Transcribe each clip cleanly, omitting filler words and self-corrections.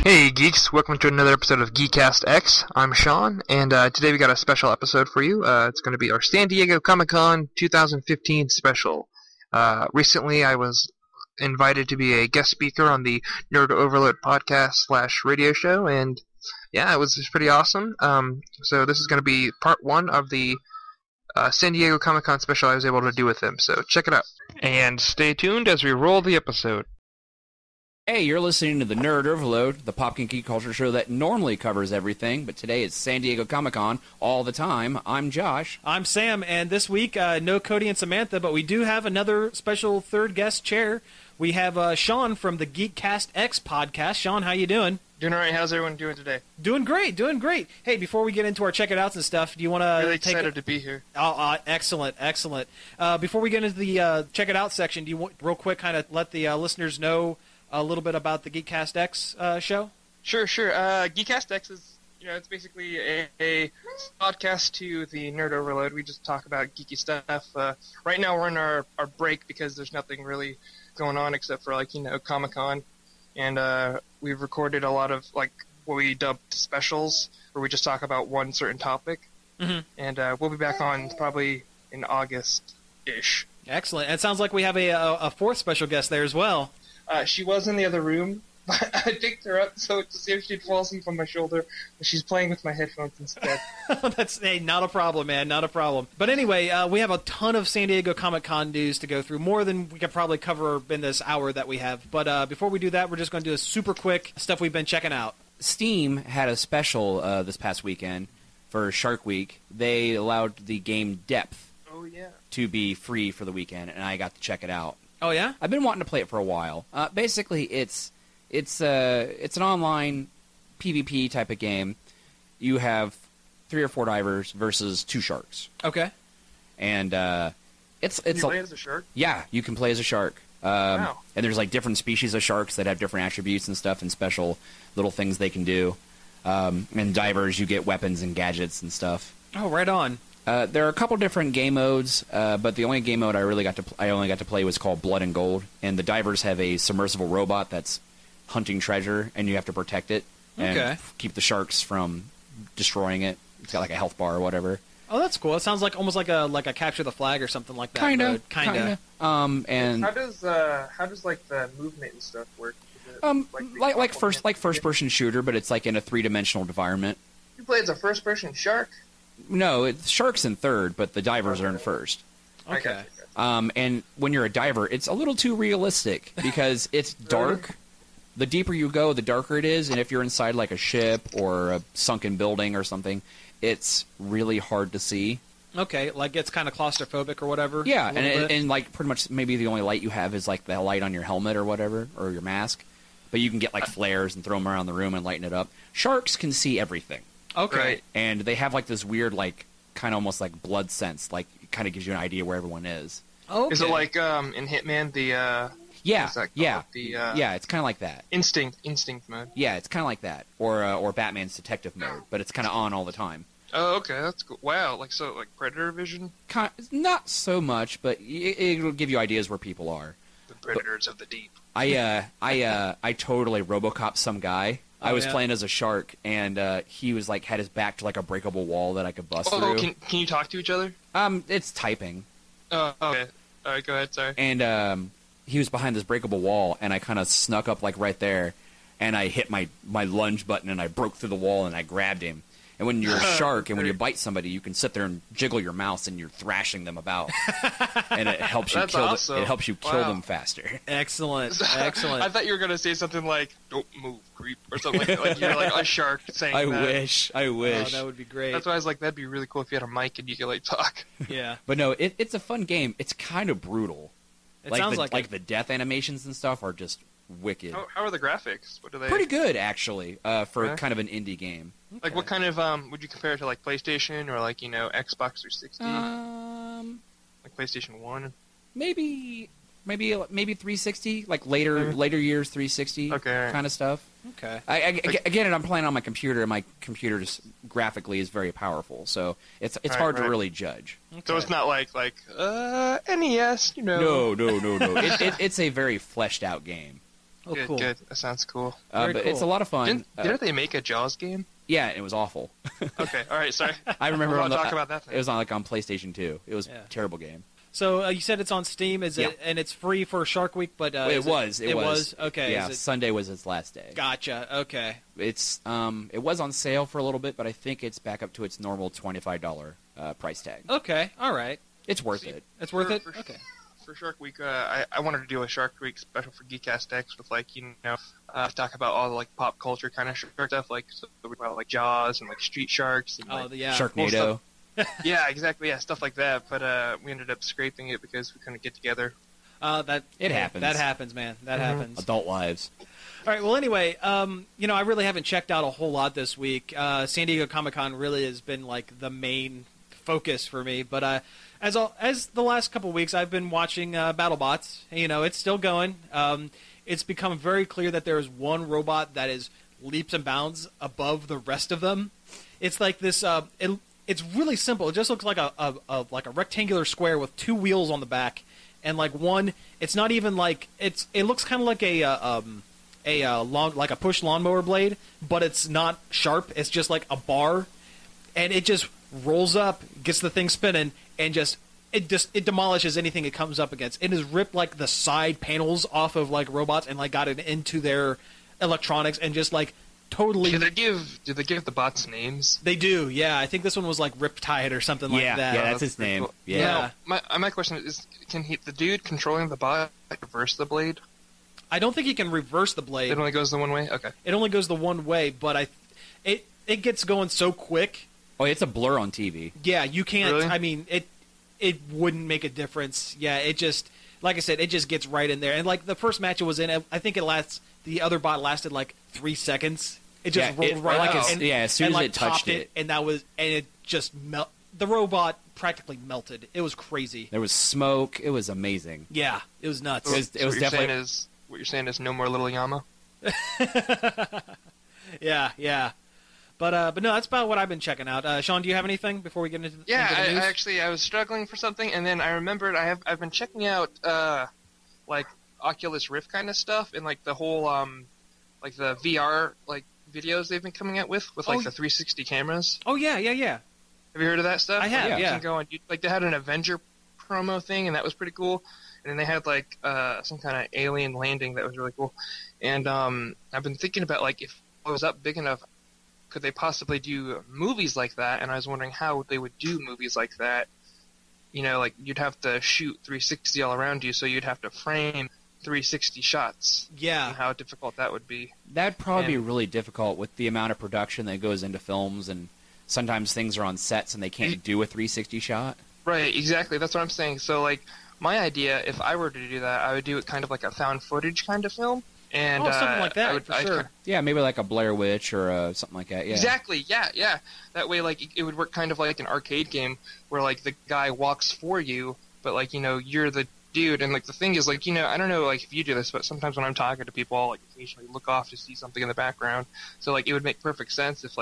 Hey geeks, welcome to another episode of GeekastX. I'm Sean, and today we got a special episode for you. It's going to be our San Diego Comic-Con 2015 special. Recently I was invited to be a guest speaker on the Nerd Overload podcast / radio show, and yeah, it was pretty awesome. So this is going to be part one of the San Diego Comic-Con special I was able to do with him, so check it out. And stay tuned as we roll the episode. Hey, you're listening to the Nerd Overload, the pop and geek culture show that normally covers everything, but today it's San Diego Comic-Con all the time. I'm Josh. I'm Sam, and this week, no Cody and Samantha, but we do have another special third guest chair. We have Sean from the GeekastX podcast. Sean, how you doing? Doing all right. How's everyone doing today? Doing great, doing great. Hey, before we get into our check it outs and stuff, do you want to really excited to be here. Oh, excellent, excellent. Before we get into the check it out section, do you want real quick kind of let the listeners know a little bit about the GeekastX show? Sure. GeekastX is, it's basically a podcast to the Nerd Overload. We just talk about geeky stuff. Right now we're in our break because there's nothing really going on except for Comic-Con, and we've recorded a lot of what we dubbed specials where we just talk about one certain topic. Mm-hmm. And we'll be back on probably in August-ish. Excellent. It sounds like we have a fourth special guest there as well. She was in the other room, but I picked her up to see if she'd fall asleep on my shoulder, but she's playing with my headphones instead. That's not a problem, man, not a problem. But anyway, we have a ton of San Diego Comic-Con news to go through, more than we could probably cover in this hour that we have. But before we do that, we're just going to do a super quick stuff we've been checking out. Steam had a special this past weekend for Shark Week. They allowed the game Depth to be free for the weekend, and I got to check it out. Oh yeah? I've been wanting to play it for a while. Basically, it's an online PvP type of game. You have 3 or 4 divers versus 2 sharks. Okay. And Can you play as a shark? Yeah, you can play as a shark. Wow. And there's different species of sharks that have different attributes and stuff and special little things they can do. And divers, you get weapons and gadgets and stuff. Oh, right on. There are a couple different game modes, but the only game mode I only got to play was called Blood and Gold. And the divers have a submersible robot that's hunting treasure, and you have to protect it and keep the sharks from destroying it. It's got a health bar or whatever. Oh, that's cool. It sounds almost like a capture the flag or something like that. Kinda. And how does the movement and stuff work? Like first person shooter, but it's in a 3-dimensional environment. You play as a first person shark? No, it's sharks in third, but the divers are in first. Okay. And when you're a diver, it's a little too realistic because it's dark. The deeper you go, the darker it is, and if you're inside a ship or a sunken building or something, it's really hard to see. Okay, it's kind of claustrophobic or whatever. Yeah, and pretty much maybe the only light you have is the light on your helmet or whatever, or your mask. But you can get flares and throw them around the room and lighten it up. Sharks can see everything. Okay. Right. And they have this weird kind of almost blood sense, it kind of gives you an idea where everyone is. Okay. Is it in Hitman the Yeah, yeah, it's kind of like that. Instinct mode. Yeah, it's kind of like that, or Batman's detective mode, but it's kind of on all the time. Oh, okay, that's cool. Wow, Predator vision? Not so much, but it'll give you ideas where people are. The predators of the deep. I totally RoboCop some guy. I was playing as a shark, and he was had his back to a breakable wall that I could bust through. Can you talk to each other? It's typing. Oh, okay. All right, go ahead. Sorry. And he was behind this breakable wall, and I kind of snuck up right there, and I hit my lunge button, and I broke through the wall, and I grabbed him. And when you're a shark and when you bite somebody, you can sit there and jiggle your mouse, and you're thrashing them about, and it helps you awesome. It helps you kill them faster. Excellent, excellent. I thought you were gonna say something like "Don't move, creep" or something like you're a shark saying I that. wish. Oh, that would be great. That's why I was that'd be really cool if you had a mic and you could talk. Yeah. But no, it's a fun game. It's kind of brutal. It sounds like the death animations and stuff are just wicked. How are the graphics? What do they? Pretty good, actually, for kind of an indie game. Okay. What kind of would you compare it to PlayStation or Xbox 360? PlayStation 1? Maybe 360, later years 360 kind of stuff. Okay. Again, I'm playing on my computer, and my computer just graphically is very powerful, so it's hard to really judge. Okay. So it's not NES, No. It's a very fleshed out game. Oh, good, cool. Good. That sounds cool. But cool. it's a lot of fun. Didn't they make a Jaws game? Yeah, it was awful. Okay, all right, sorry. I remember I'll talk about that thing. It was on PlayStation 2. It was a terrible game. So you said it's on Steam, and it's free for Shark Week, but it was. Okay. Yeah, Sunday was its last day. Gotcha. Okay. It was on sale for a little bit, but I think it's back up to its normal $25 price tag. Okay. All right. It's worth it. It's worth it. For, okay. For Shark Week, I wanted to do a Shark Week special for GeekastX with talk about all the pop culture kind of shark stuff, about Jaws and Street Sharks and Sharknado. Yeah, exactly. Yeah, stuff like that. But we ended up scraping it because we couldn't get together. It happens. That happens, man. That happens. Adult lives. All right. Well, anyway, I really haven't checked out a whole lot this week. San Diego Comic-Con really has been the main focus for me. But as the last couple of weeks, I've been watching BattleBots. It's still going. It's become very clear that there is one robot that is leaps and bounds above the rest of them. It's like this. It's really simple. It just looks like a rectangular square with two wheels on the back, and one. It's not even it looks kind of like a push lawnmower blade, but it's not sharp. It's just like a bar, and it just rolls up, gets the thing spinning, and it demolishes anything it comes up against. It has ripped the side panels off of robots and got it into their electronics and just totally. Do they give the bots names? They do, yeah. I think this one was Riptide or something like that. Yeah, that's his name. Cool. Yeah. My question is, can the dude controlling the bot reverse the blade? I don't think he can reverse the blade. It only goes the one way? Okay. It only goes the one way, but it gets going so quick. Oh, it's a blur on TV. Yeah, you can't. Really? I mean, it wouldn't make a difference. Yeah, it just, like I said, it just gets right in there. And the first match it was in, I think the other bot lasted 3 seconds. It just rolled right out. As soon as it touched it. And it just the robot practically melted. It was crazy. There was smoke. It was amazing. Yeah, it was nuts. It was definitely. What you're saying is no more Little Yama? Yeah. But no, that's about what I've been checking out. Sean, do you have anything before we get into the news? I was struggling for something, and then I remembered I've been checking out Oculus Rift kind of stuff, and the whole the VR videos they've been coming out with the 360 cameras. Oh yeah. Have you heard of that stuff? I have. You can go on, they had an Avenger promo thing, and that was pretty cool. And then they had some kind of alien landing that was really cool. And I've been thinking about if I was up big enough, could they possibly do movies like that? And I was wondering how they would do movies like that. You'd have to shoot 360 all around you, so you'd have to frame 360 shots. Yeah. And how difficult that would be. That'd probably be really difficult with the amount of production that goes into films, and sometimes things are on sets and they can't do a 360 shot. Right, exactly. That's what I'm saying. So, my idea, if I were to do that, I would do it kind of like a found footage kind of film. And something like that, for sure. Yeah, maybe like a Blair Witch or something like that. Yeah. Exactly. Yeah. That way, it would work kind of like an arcade game where the guy walks for you, but you're the dude. And the thing is, I don't know if you do this, but sometimes when I'm talking to people, I'll occasionally look off to see something in the background. So it would make perfect sense if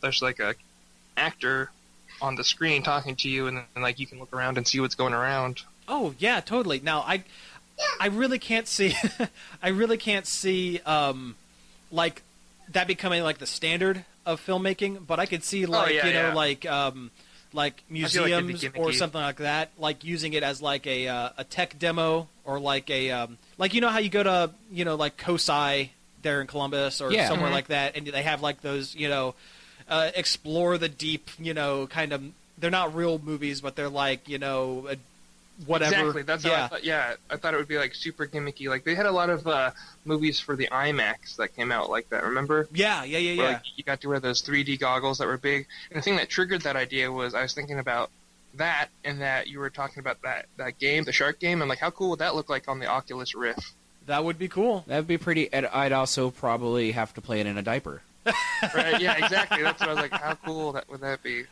there's a actor on the screen talking to you, and then you can look around and see what's going around. Oh yeah, totally. Now I really can't see that becoming the standard of filmmaking, but I could see museums or something like that, using it as a tech demo, or how you go to COSI there in Columbus or somewhere like that, and they have those explore the deep, kind of, they're not real movies, but they're whatever. Exactly. That's how I thought. Yeah, I thought it would be super gimmicky. They had a lot of movies for the IMAX that came out like that. Remember? Yeah. Where, you got to wear those 3D goggles that were big. And the thing that triggered that idea was I was thinking about that, and that you were talking about that game, the shark game, and how cool would that look like on the Oculus Rift? That would be cool. That would be pretty. I'd also probably have to play it in a diaper. Right? Yeah, exactly. That's what I was like. How cool would that be?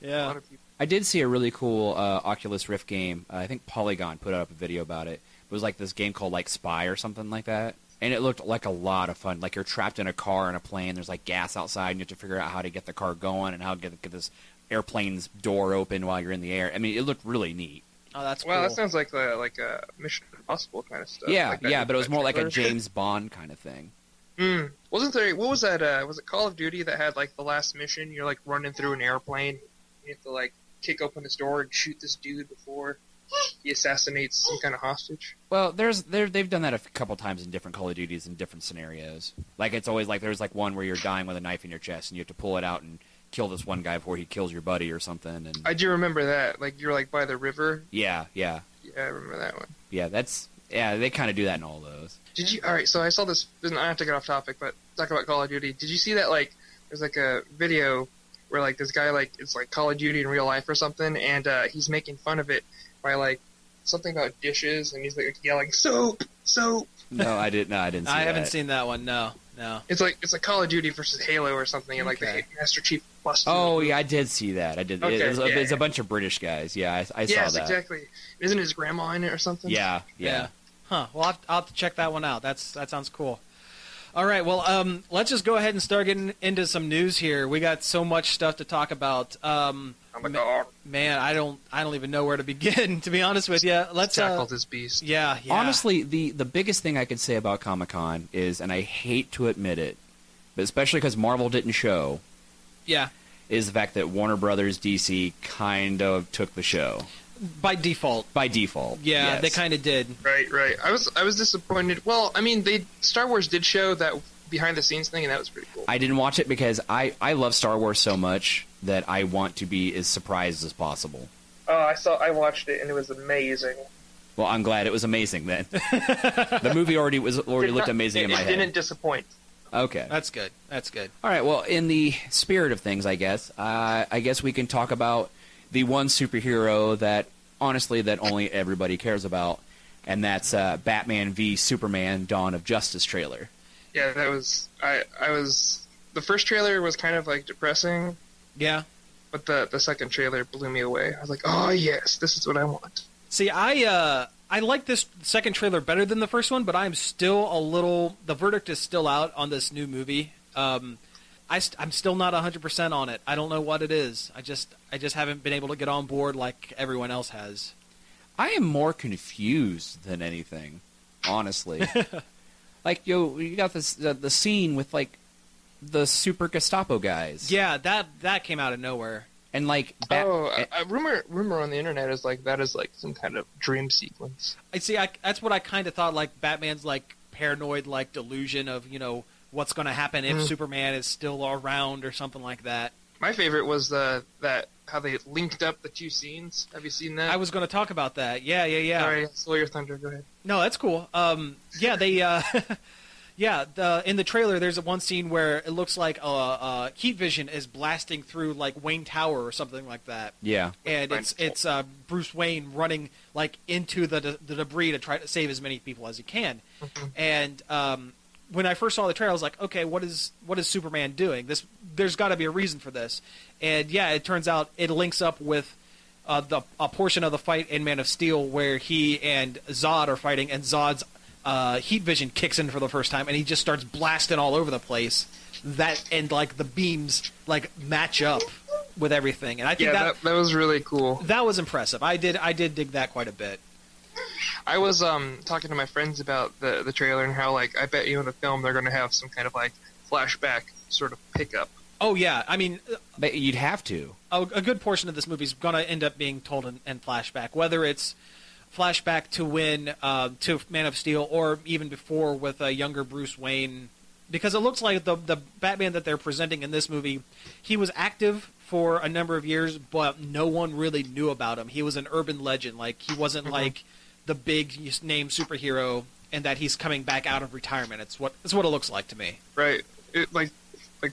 Yeah. A lot of people. I did see a really cool Oculus Rift game. I think Polygon put up a video about it. It was this game called Spy or something like that. And it looked like a lot of fun. You're trapped in a car in a plane. There's gas outside, and you have to figure out how to get the car going and how to get this airplane's door open while you're in the air. I mean, it looked really neat. Oh, that's Well, cool. that sounds like a Mission Impossible kind of stuff. Yeah, like that, yeah, but it was more like a trailer. James Bond kind of thing. Wasn't there? What was that? Was it Call of Duty that had like the last mission? You're like running through an airplane. You have to like kick open this door and shoot this dude before he assassinates some kind of hostage. Well, they've done that a couple times in different Call of Duties in different scenarios. Like it's always like there's like one where you're dying with a knife in your chest and you have to pull it out and kill this one guy before he kills your buddy or something. And I do remember that. Like you're like by the river. yeah. Yeah, I remember that one. Yeah, they kind of do that in all those. Did you? All right, so I saw this. I have to get off topic, but talk about Call of Duty. Did you see that? Like, there's like a video where like this guy like it's like Call of Duty in real life or something, and he's making fun of it by like something about dishes, and he's like yelling soap. No, I didn't. No, I didn't. See I haven't that. seen that one. No. It's like Call of Duty versus Halo or something, and like the Master Chief busts. Oh yeah, I did see that. I did. Okay, It's a bunch of British guys. Yeah, I saw that. Yes, exactly. Isn't his grandma in it or something? Yeah. Huh. Well, I'll have to check that one out. That sounds cool. All right. Well, let's just go ahead and start getting into some news here. We got so much stuff to talk about. Oh my God. Man, I don't even know where to begin. To be honest with you, let's tackle this beast. Yeah. Honestly, the biggest thing I could say about Comic-Con is, and I hate to admit it, but especially because Marvel didn't show, is the fact that Warner Brothers DC kind of took the show. By default. Yeah, yes. They kind of did. Right. I was disappointed. Well, I mean, Star Wars did show that behind the scenes thing, and that was pretty cool. I didn't watch it because I love Star Wars so much that I want to be as surprised as possible. Oh, I watched it, and it was amazing. Well, I'm glad it was amazing then. The movie already looked amazing in my head. It didn't disappoint. Okay. That's good. All right, well, in the spirit of things, I guess we can talk about the one superhero that, honestly, that only everybody cares about, and that's Batman v Superman: Dawn of Justice trailer. Yeah, that was the first trailer was kind of like depressing. Yeah. But the second trailer blew me away. I was like, oh yes, this is what I want. See, I like this second trailer better than the first one, but I'm still the verdict is still out on this new movie. I'm still not 100% on it. I don't know what it is. I just haven't been able to get on board like everyone else has. I am more confused than anything, honestly. Like, you got this the scene with like the super Gestapo guys. Yeah, that came out of nowhere. And like, a rumor on the internet is like that is like some kind of dream sequence. That's what I kind of thought. Like Batman's like paranoid, like delusion of what's going to happen if Superman is still around or something like that. My favorite was that how they linked up the two scenes. Have you seen that? I was going to talk about that. Yeah. Sorry, stole your thunder. Go ahead. No, that's cool. They in the trailer, there's one scene where it looks like heat vision is blasting through like Wayne Tower or something like that. Yeah, and it's Bruce Wayne running like into the debris to try to save as many people as he can. Mm-hmm. And when I first saw the trailer, I was like, okay, what is Superman doing? There's got to be a reason for this. And yeah, it turns out it links up with a portion of the fight in Man of Steel where he and Zod are fighting, and Zod's heat vision kicks in for the first time, and he just starts blasting all over the place. And like the beams like match up with everything, and I think that was really cool. That was impressive. I did dig that quite a bit. I was talking to my friends about the trailer and how like I bet in the film they're going to have some kind of like flashback sort of pickup. Oh yeah, I mean, but you'd have to. A good portion of this movie is going to end up being told in flashback, whether it's flashback to to Man of Steel, or even before with a younger Bruce Wayne, because it looks like the Batman that they're presenting in this movie, he was active for a number of years, but no one really knew about him. He was an urban legend, like he wasn't like the big name superhero, and that he's coming back out of retirement. It's what it looks like to me. Right. It like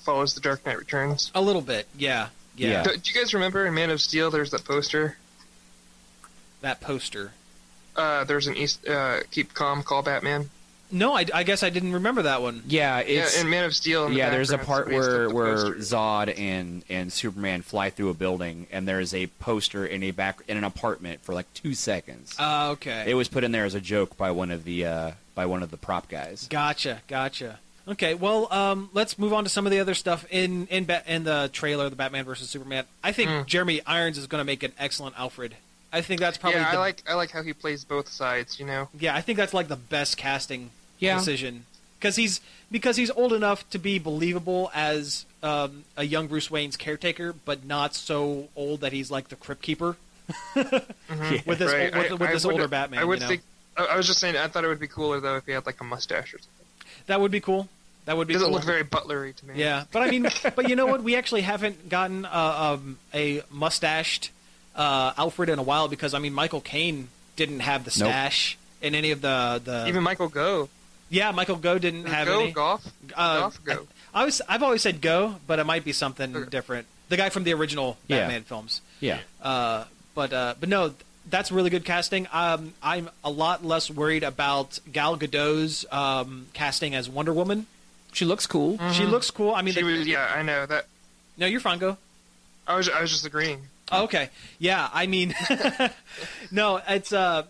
follows the Dark Knight Returns. A little bit, yeah. Do you guys remember in Man of Steel? There's that poster. That poster. There's an Keep Calm, Call Batman. No, I guess I didn't remember that one. Yeah, it's in Man of Steel. There's a part where Zod and Superman fly through a building, and there's a poster in an apartment for like 2 seconds. Okay. It was put in there as a joke by one of the prop guys. Gotcha. Okay, well, let's move on to some of the other stuff in the trailer, the Batman vs Superman. I think Jeremy Irons is going to make an excellent Alfred. I think that's probably I like how he plays both sides, you know. Yeah, I think that's like the best casting decision because he's old enough to be believable as a young Bruce Wayne's caretaker, but not so old that he's like the Crypt Keeper with this older Batman. I would think. I was just saying, I thought it would be cooler though if he had like a mustache or something. That would be cool. That would be. Doesn't cool. look very butlery to me. Yeah, but I mean, but you know what? We actually haven't gotten a mustached Alfred in a while because I mean, Michael Caine didn't have the stash in any of the. Even Michael Gough. Yeah, Michael Gough didn't have any. Gough. I've always said Go, but it might be something different. The guy from the original Batman films. Yeah. But no, that's really good casting. I'm a lot less worried about Gal Gadot's casting as Wonder Woman. She looks cool. Mm-hmm. She looks cool. I mean, I know that. No, you're fine. Go. I was just agreeing. Oh, okay. Yeah, I mean, no, it's. I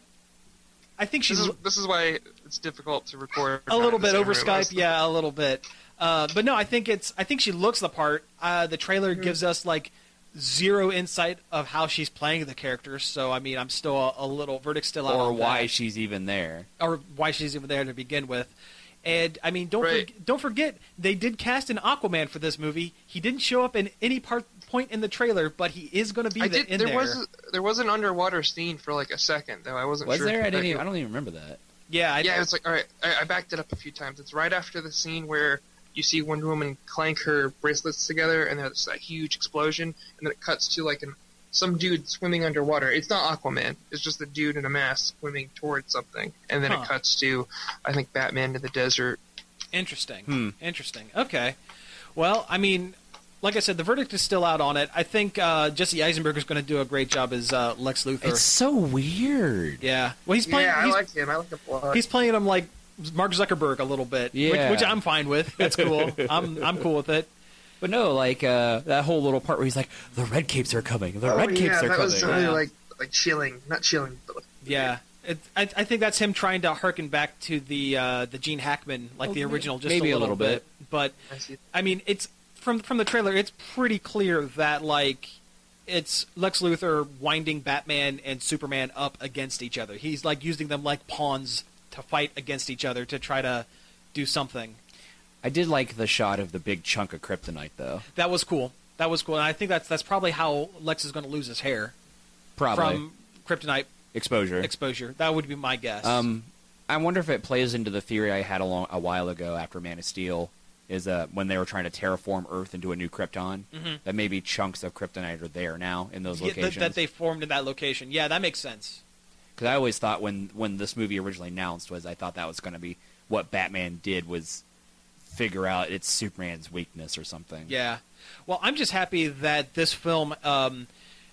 think she's. This is why it's difficult to record a little bit over Skype. Yeah, a little bit. But no, I think she looks the part. The trailer gives us like zero insight of how she's playing the character. So I mean, I'm still a little verdict's still out. Or why she's even there. Or why she's even there to begin with. And I mean, don't forget they did cast an Aquaman for this movie. He didn't show up in any point in the trailer, but he is going to be in there. There was an underwater scene for like a second though. I wasn't sure. Was there? I don't even remember that. Yeah, it's like all right. I backed it up a few times. It's right after the scene where you see Wonder Woman clank her bracelets together, and there's that huge explosion, and then it cuts to like some dude swimming underwater. It's not Aquaman. It's just a dude in a mask swimming towards something, and then it cuts to, I think, Batman in the desert. Interesting. Interesting. Okay. Well, I mean, like I said, the verdict is still out on it. I think Jesse Eisenberg is going to do a great job as Lex Luthor. It's so weird. Yeah. Well, he's playing. Yeah, I like him. I like him a lot. He's playing him like Mark Zuckerberg a little bit, which I'm fine with. That's cool. I'm cool with it. But no, like that whole little part where he's like, "The red capes are coming. The red capes are coming." That was really like chilling, not chilling, but yeah. I think that's him trying to harken back to the Gene Hackman, like the original, just maybe a little bit. But I mean, it's from the trailer, it's pretty clear that like it's Lex Luthor winding Batman and Superman up against each other. He's like using them like pawns to fight against each other to try to do something. I did like the shot of the big chunk of kryptonite, though. That was cool. And I think that's probably how Lex is going to lose his hair. Probably. From kryptonite exposure. That would be my guess. I wonder if it plays into the theory I had a while ago after Man of Steel, is when they were trying to terraform Earth into a new Krypton, that maybe chunks of kryptonite are there now in those locations. That they formed in that location. Yeah, that makes sense. Because I always thought when this movie originally announced I thought that was going to be what Batman did was figure out it's Superman's weakness or something. Yeah. Well, I'm just happy that this film,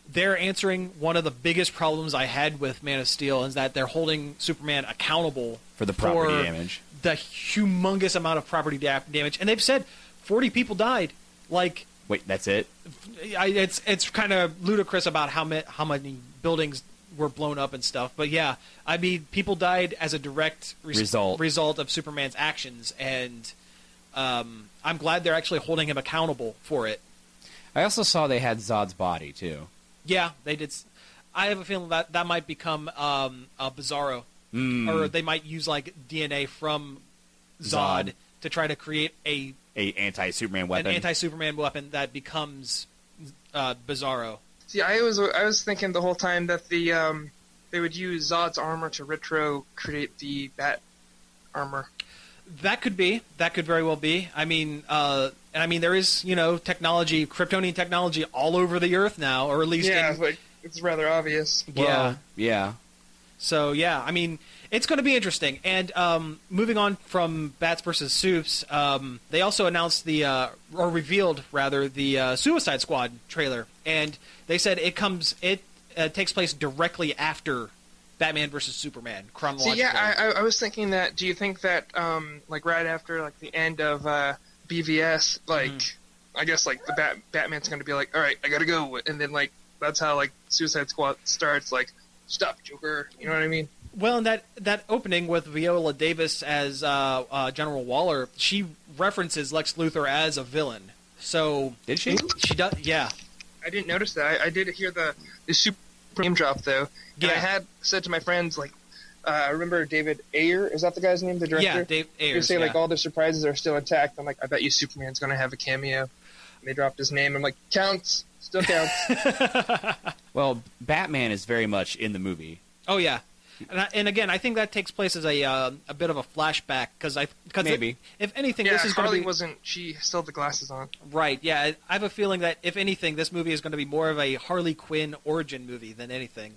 they're answering one of the biggest problems I had with Man of Steel, is that they're holding Superman accountable for the property damage. The humongous amount of property damage. And they've said 40 people died. Like, wait, that's it? It's kind of ludicrous about how many buildings were blown up and stuff. But yeah, I mean, people died as a direct result of Superman's actions, and I'm glad they're actually holding him accountable for it. I also saw they had Zod's body, too. Yeah, they did. I have a feeling that might become a Bizarro. Or they might use like DNA from Zod to try to create a anti-Superman weapon. An anti-Superman weapon that becomes Bizarro. See, I was thinking the whole time that they would use Zod's armor to retro create the Bat armor. That could very well be. I mean, there is, technology, Kryptonian technology all over the Earth now, or at least it's rather obvious. Yeah. So yeah, I mean, it's going to be interesting. And moving on from Bats versus Supes, they also announced or revealed rather, the Suicide Squad trailer, and they said it takes place directly after Batman versus Superman, chronologically. See, yeah, I was thinking that. Do you think that, like right after like the end of BVS, like I guess like the Batman's going to be like, all right, I got to go, and then like that's how like Suicide Squad starts, like, stop, Joker. You know what I mean? Well, and that opening with Viola Davis as General Waller, she references Lex Luthor as a villain. So did she? She does. Yeah. I didn't notice that. I did hear the super name drop, though. Yeah. And I had said to my friends, like, I remember David Ayer, is that the guy's name, the director? Yeah, Dave Ayers. You say, like, all the surprises are still intact. I'm like, I bet you Superman's going to have a cameo. And they dropped his name. I'm like, counts. Still counts. Well, Batman is very much in the movie. Oh, yeah. And again, I think that takes place as a bit of a flashback, because maybe. If anything, Yeah, this is going to be... she still had the glasses on. Right, yeah. I have a feeling that, if anything, this movie is going to be more of a Harley Quinn origin movie than anything.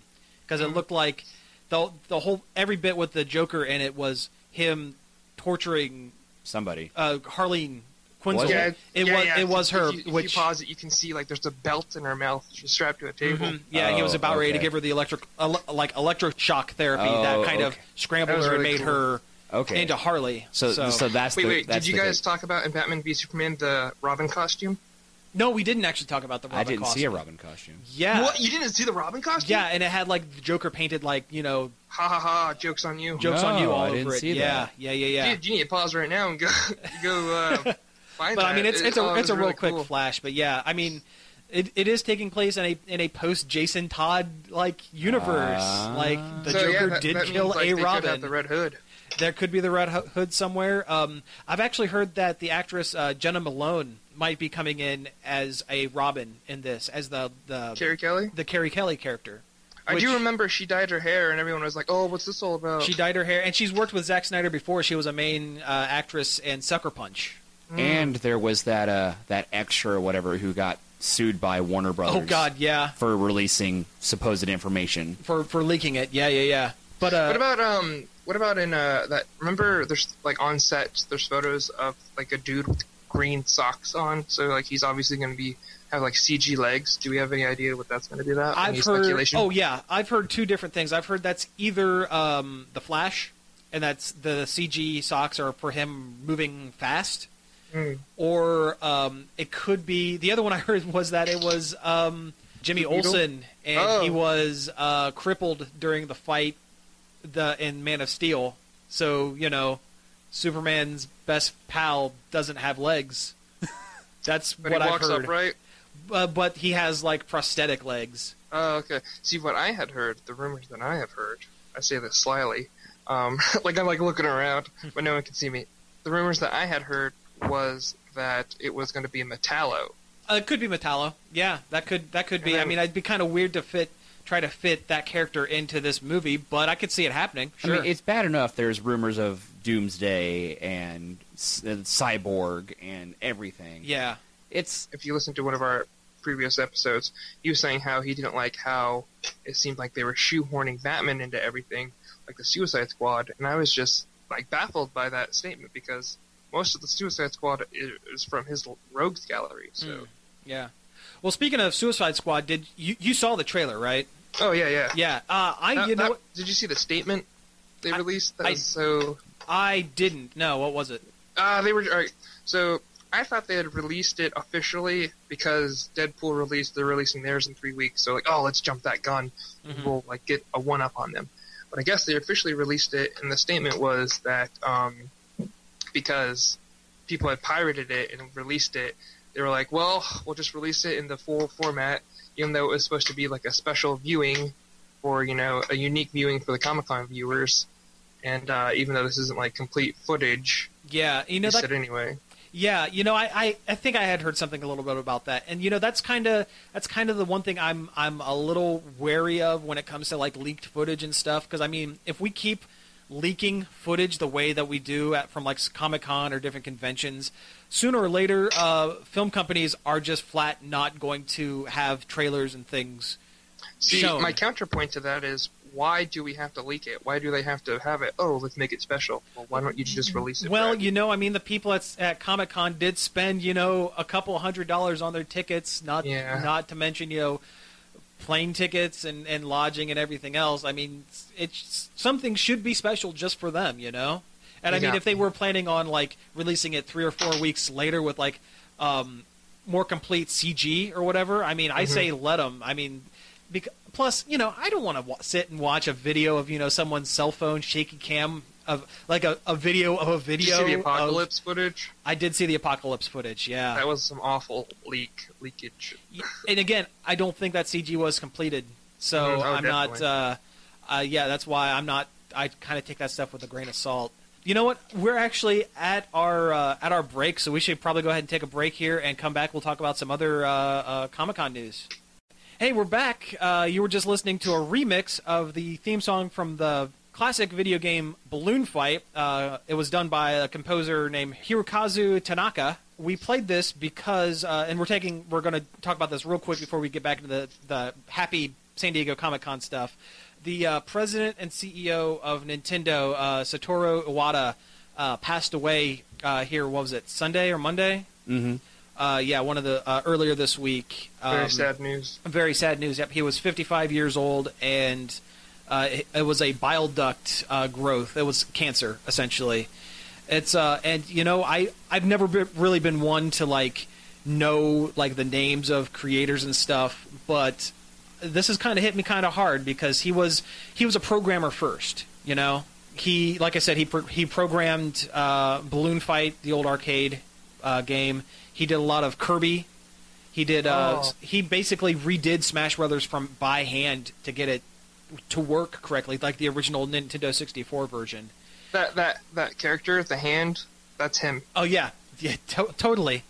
Because it looked like the whole, every bit with the Joker in it was him torturing somebody. Harleen Quinn's. It was her. If you pause it, you can see, like, there's a belt in her mouth. She's strapped to a table. Mm-hmm. Yeah, he was about ready to give her the electroshock therapy that kind of scrambled her and made her into Harley. So that's wait. Did you guys talk about in Batman v Superman the Robin costume? No, we didn't actually talk about the Robin costume. I didn't see a Robin costume. Yeah. What? You didn't see the Robin costume? Yeah, and it had, like, the Joker painted, like, ha ha ha, joke's on you. Jokes on you all I over didn't it. See that. Yeah. Dude, you need to pause right now and go find but that. I mean, it's a really real quick cool. flash. But yeah, I mean, it is taking place in a post Jason Todd like universe. Like the Joker did kill means, a they Robin. Could have the Red Hood. There could be the Red Hood somewhere. I've actually heard that the actress Jenna Malone might be coming in as a Robin in this, as the Carrie Kelly, the Carrie Kelly character. I do remember she dyed her hair, and everyone was like, "Oh, what's this all about?" She dyed her hair, and she's worked with Zack Snyder before. She was a main actress in Sucker Punch. And there was that extra or whatever who got sued by Warner Brothers. Oh God, yeah, for releasing supposed information for leaking it. Yeah. But what about in that? Remember, there's like on set, there's photos of like a dude with green socks on, so like he's obviously going to have like CG legs. Do we have any idea what that's going to be about? I've heard. Speculation? Oh yeah, I've heard two different things. I've heard that's either the Flash, and that's the CG socks are for him moving fast, or it could be the other one I heard was that it was Jimmy Olsen, and he was crippled during the fight in Man of Steel. So Superman's best pal doesn't have legs. That's but what he I've walks heard. Upright? But he has like prosthetic legs. Oh, okay. See, what I had heard, the rumors that I have heard, I say this slyly, like I'm like looking around, but no one can see me. The rumors that I had heard was that it was going to be Metallo. It could be Metallo. Yeah, that could be. I mean, it'd be kind of weird to try to fit that character into this movie, but I could see it happening. Sure. I mean, it's bad enough there's rumors of Doomsday and Cyborg and everything. Yeah. If you listen to one of our previous episodes, he was saying how he didn't like how it seemed like they were shoehorning Batman into everything, like the Suicide Squad, and I was just like baffled by that statement because most of the Suicide Squad is from his rogues gallery. So yeah. Well, speaking of Suicide Squad, did you saw the trailer, right? Oh yeah. Yeah. Did you see the statement they released? I didn't. No, what was it? They were all right. So I thought they had released it officially because Deadpool they're releasing theirs in 3 weeks. So like, oh, let's jump that gun. Mm-hmm. We'll like get a one up on them. But I guess they officially released it, and the statement was that because people had pirated it and released it, they were like, well, we'll just release it in the full format, even though it was supposed to be like a special viewing for, a unique viewing for the Comic-Con viewers. And even though this isn't like complete footage, yeah, they said anyway. Yeah, I think I had heard something a little bit about that, and that's kind of the one thing I'm a little wary of when it comes to like leaked footage and stuff. Because I mean, if we keep leaking footage the way that we do from like Comic-Con or different conventions, sooner or later, film companies are just flat not going to have trailers and things shown. My counterpoint to that is, why do we have to leak it? Why do they have to have it? Oh, let's make it special. Well, why don't you just release it? Well, I mean, the people at Comic-Con did spend, a couple $100s on their tickets, not to mention, plane tickets and lodging and everything else. I mean, something should be special just for them, And I mean, if they were planning on like releasing it 3 or 4 weeks later with like more complete CG or whatever, I mean, I say let them. I mean, plus, I don't want to sit and watch a video of someone's cell phone shaky cam of like a video of a video. Did you see the apocalypse footage? I did see the apocalypse footage. Yeah, that was some awful leakage. And again, I don't think that CG was completed. So I'm definitely. not. Yeah, that's why I'm not. I kind of take that stuff with a grain of salt. You know what? We're actually at our break, so we should probably go ahead and take a break here and come back. We'll talk about some other Comic-Con news. Hey, we're back. You were just listening to a remix of the theme song from the classic video game Balloon Fight. It was done by a composer named Hirokazu Tanaka. We played this because, and we're going to talk about this real quick before we get back into the happy San Diego Comic-Con stuff. The president and CEO of Nintendo, Satoru Iwata, passed away here. What was it? Sunday or Monday? Mm-hmm. Yeah, one of the earlier this week. Very sad news. Very sad news. Yep, he was 55 years old, and it was a bile duct growth. It was cancer, essentially. It's and you know, I've never really been one to know the names of creators and stuff, but this has kind of hit me kind of hard because he was a programmer first. You know, he, like I said, he programmed Balloon Fight, the old arcade game. He did a lot of Kirby. He did. He basically redid Smash Brothers by hand to get it to work correctly, like the original Nintendo 64 version. That character, the hand, that's him. Oh yeah, totally.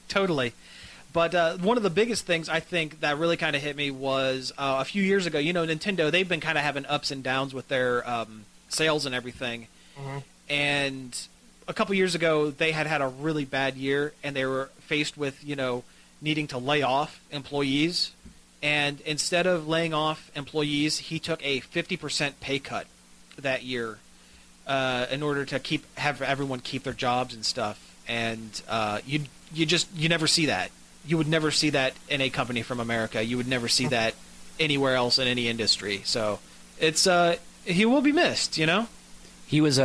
But one of the biggest things I think that really kind of hit me was a few years ago. You know, Nintendo, they've been kind of having ups and downs with their sales and everything. Mm-hmm. And a couple years ago, they had a really bad year, and they were faced with, needing to lay off employees. And instead of laying off employees, he took a 50% pay cut that year in order to have everyone keep their jobs and stuff. And you never see that. You would never see that in a company from America. You would never see that anywhere else in any industry. So it's he will be missed. He was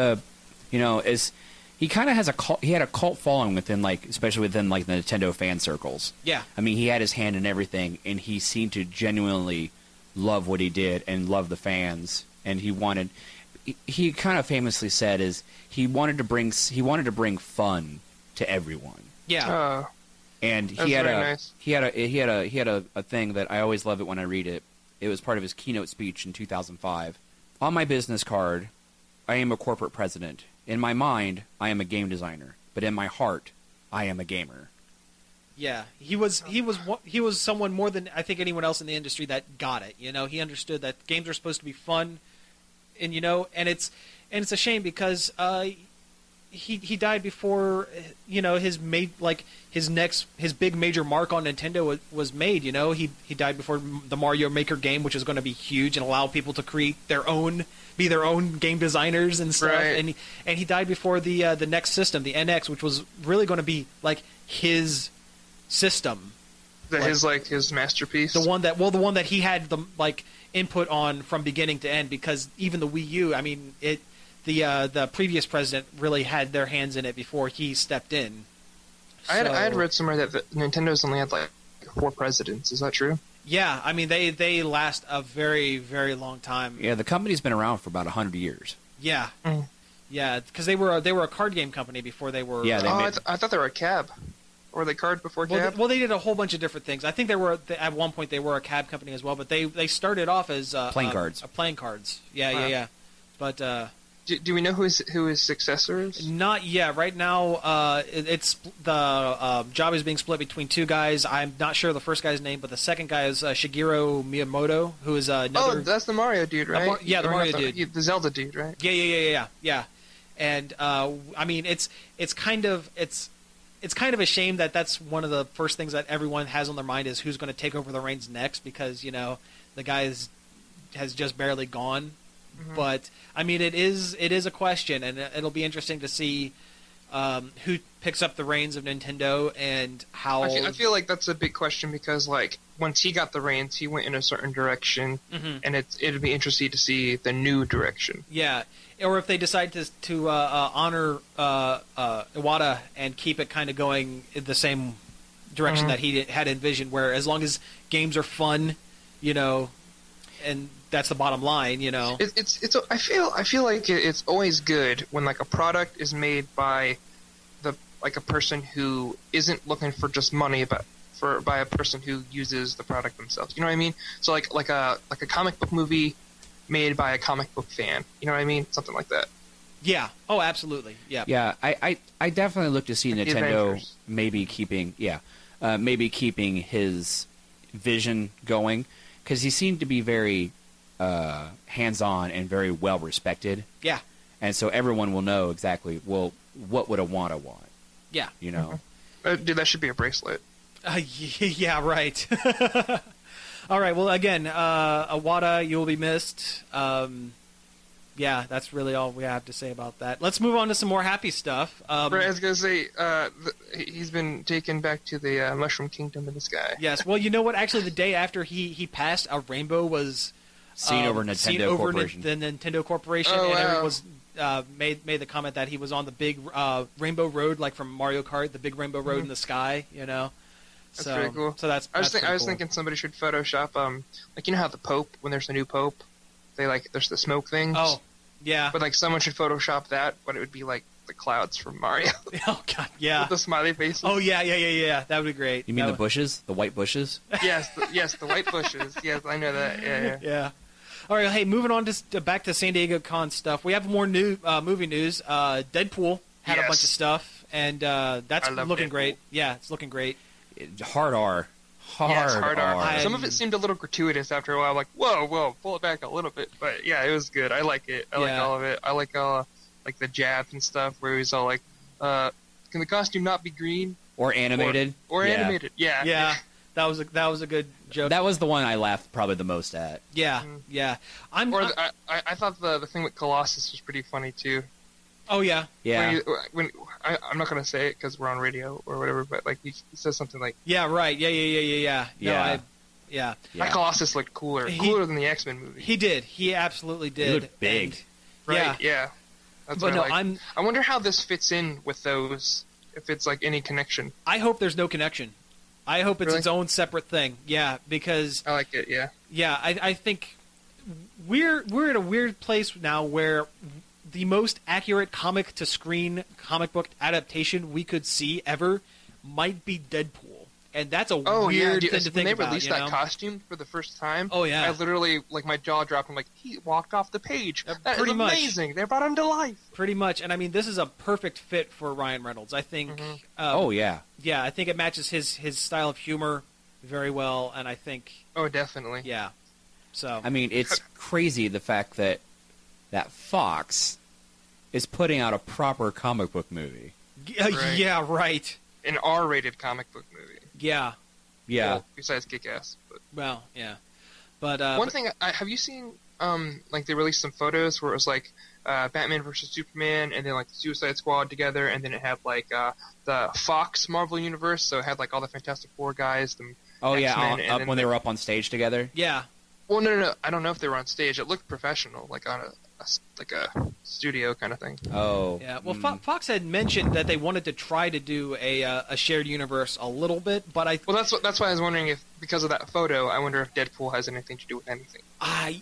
he kind of has he had a cult following especially within the Nintendo fan circles. Yeah. I mean, he had his hand in everything, and he seemed to genuinely love what he did and love the fans. And he kind of famously said he wanted to bring fun to everyone. Yeah. And he had a thing that I always love it when I read it. It was part of his keynote speech in 2005. On my business card, I am a corporate president. In my mind, I am a game designer, but in my heart, I am a gamer. Yeah, he was someone more than I think anyone else in the industry that got it. He understood that games are supposed to be fun, and and it's a shame because he died before his big major mark on Nintendo was made. He died before the Mario Maker game, which is going to be huge and allow people to create be their own game designers and stuff. Right. And he died before the next system, the NX, which was really going to be his system. His masterpiece. The one that he had the input on from beginning to end, because even the Wii U, I mean the previous president really had their hands in it before he stepped in. I had read somewhere that Nintendo's only had 4 presidents. Is that true? Yeah, I mean they last a very, very long time. Yeah, the company's been around for about 100 years. Yeah, yeah, because they were a card game company before they were. Yeah, I thought they were a cab. Or were they card before cab? Well, they did a whole bunch of different things. I think at one point they were a cab company as well, but they started off as playing cards. Playing cards. Yeah. But do we know who his successor is? Not yet. Right now, it's the job is being split between 2 guys. I'm not sure the first guy's name, but the second guy is Shigeru Miyamoto, who is another. Oh, that's the Mario dude, right? The Mario dude, the Zelda dude, right? Yeah. And I mean, it's kind of a shame that that's one of the first things that everyone has on their mind is who's going to take over the reins next, because the guy has just barely gone. Mm-hmm. But I mean, it is a question, and it'll be interesting to see who picks up the reins of Nintendo and how. I feel like that's a big question because once he got the reins, he went in a certain direction, mm-hmm. and it'd be interesting to see the new direction. Yeah, or if they decide to honor Iwata and keep it kind of going in the same direction mm-hmm. that he had envisioned, where as long as games are fun, and that's the bottom line, It's I feel like it's always good when a product is made by a person who isn't looking for just money, but by a person who uses the product themselves. You know what I mean? So like a comic book movie made by a comic book fan. You know what I mean? Something like that. Yeah. Oh, absolutely. Yeah. Yeah. I definitely look to see Nintendo maybe keeping his vision going, because he seemed to be very hands-on and very well respected. Yeah. And so everyone will know exactly, well, what would Iwata want? Yeah. You know? Dude, that should be a bracelet. Yeah, right. All right, well, again, Iwata, you will be missed. Yeah, that's really all we have to say about that. Let's move on to some more happy stuff. Right, I was going to say, he's been taken back to the Mushroom Kingdom in the sky. Yes, well, you know what? Actually, the day after he passed, a rainbow was seen over Nintendo Corporation. The Nintendo Corporation, and everyone was made the comment that he was on the big Rainbow Road, like from Mario Kart, the big Rainbow Road in the sky, you know? That's pretty cool. So I was thinking somebody should Photoshop, like, you know how the Pope, when there's a new Pope, there's the smoke things? Oh, yeah. But, like, someone should Photoshop that, but it would be like the clouds from Mario. Oh, God, yeah. With the smiley faces. Oh, yeah. That would be great. You mean the bushes? The white bushes? Yes, the white bushes. Yes, I know that. Yeah. All right, hey, moving on to back to San Diego Con stuff. We have more new movie news. Deadpool had a bunch of stuff, and that's looking great. Yeah, it's looking great. Hard R. Hard R. Some of it seemed a little gratuitous after a while. Like, whoa, pull it back a little bit. But yeah, it was good. I like it. I like all of it. I like like the jabs and stuff where he's all like, "Can the costume not be green or animated?" Or animated. Yeah. That was a good joke. That was the one I laughed probably the most at. Yeah. I thought the thing with Colossus was pretty funny too. Oh yeah. When I'm not gonna say it because we're on radio or whatever, but like he says something like, "Yeah, right, yeah." No, That Colossus looked cooler than the X-Men movie. He did. He absolutely did. He looked big. Right. Yeah. That's what I like. I wonder how this fits in with those. If it's like any connection. I hope there's no connection. I hope it's its own separate thing. Yeah, because I like it. Yeah. Yeah, I think we're at a weird place now where the most accurate comic-to-screen comic book adaptation we could see ever might be Deadpool. And that's a weird thing to think about. When they released that costume for the first time, I literally, like, my jaw dropped. I'm like, he walked off the page. That is amazing. They brought him to life. Pretty much. And, I mean, this is a perfect fit for Ryan Reynolds. I think... Yeah, I think it matches his style of humor very well, and I think... Oh, definitely. Yeah. So... I mean, it's crazy the fact that Fox is putting out a proper comic book movie. Right. Yeah, right. An R-rated comic book movie. Yeah. Well, besides Kick-Ass. Well, yeah. But one thing, have you seen, like, they released some photos where it was, like, Batman versus Superman, and then, like, the Suicide Squad together, and then it had, like, the Fox Marvel Universe, so it had, like, all the Fantastic Four guys. When they were up on stage together? Yeah. Well, no. I don't know if they were on stage. It looked professional, like on a studio kind of thing. Oh. Yeah. Well, Fox had mentioned that they wanted to try to do a shared universe a little bit, but that's why I was wondering if, because of that photo, I wonder if Deadpool has anything to do with anything. I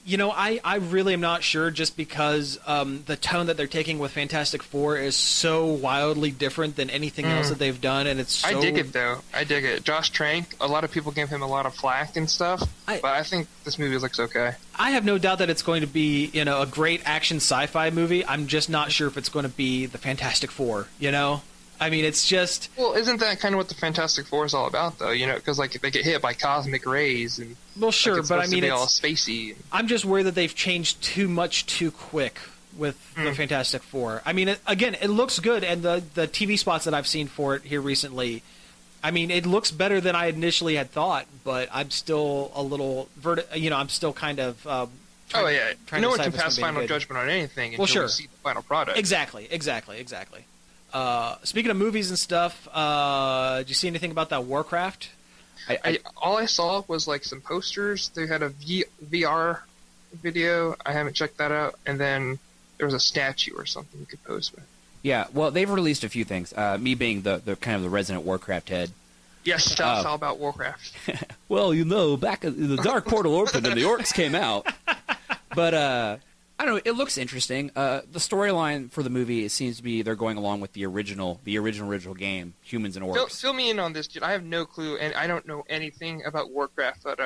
really am not sure, just because the tone that they're taking with Fantastic Four is so wildly different than anything else that they've done, and it's so... I dig it, though. I dig it. Josh Trank, a lot of people give him a lot of flack and stuff, but I think this movie looks okay. I have no doubt that it's going to be, a great action sci-fi movie. I'm just not sure if it's going to be the Fantastic Four, I mean, it's just... Well, isn't that kind of what the Fantastic Four is all about, though? Because, like, they get hit by cosmic rays and... Well, sure, but I mean, it's all spacey. I'm just worried that they've changed too much too quick with the Fantastic Four. I mean, it looks good, and the TV spots that I've seen for it here recently, I mean, it looks better than I initially had thought, but I'm still a little... I'm still kind of... no one can pass final judgment on anything until we see the final product. Exactly. Speaking of movies and stuff, did you see anything about that Warcraft? All I saw was like some posters. They had a VR video. I haven't checked that out. And then there was a statue or something you could pose with. Yeah, well, they've released a few things. Me being the kind of the resident Warcraft head. Yes, tell us all about Warcraft. Well, back the Dark Portal opened and the orcs came out. But I don't know. It looks interesting. The storyline for the movie, it seems to be they're going along with the original game, Humans and Orcs. Fill me in on this, dude. I have no clue, and I don't know anything about Warcraft, but